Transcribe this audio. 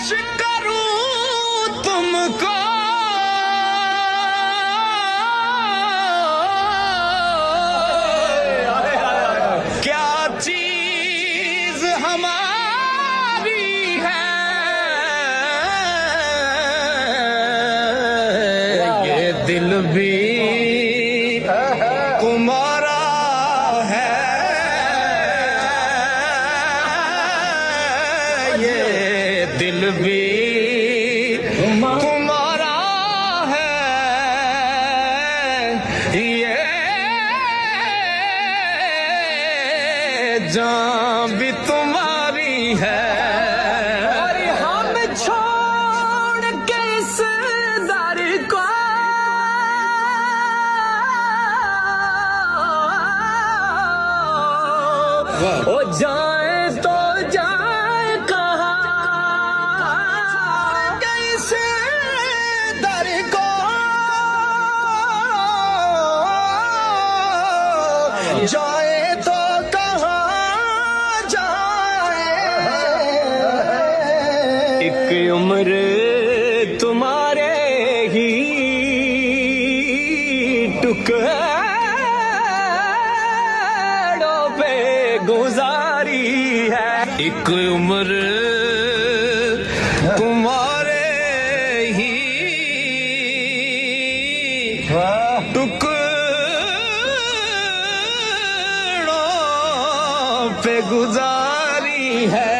पेश करूं तुमको, क्या चीज हमारी है ये दिल भी तुम्हारा है, ये दिल भी तुम्हारा है, ये जान भी तुम्हारी है। और हम छोड़ के इस दर को ओ जाए तो जाए कहाँ, कैसे दर को जाए तो कहाँ जाए, एक उम्र तुम्हारे ही टुकड़ों पे गुजारी है, एक उम्र तुम्हारे ही टुकड़ों पे गुजारी है।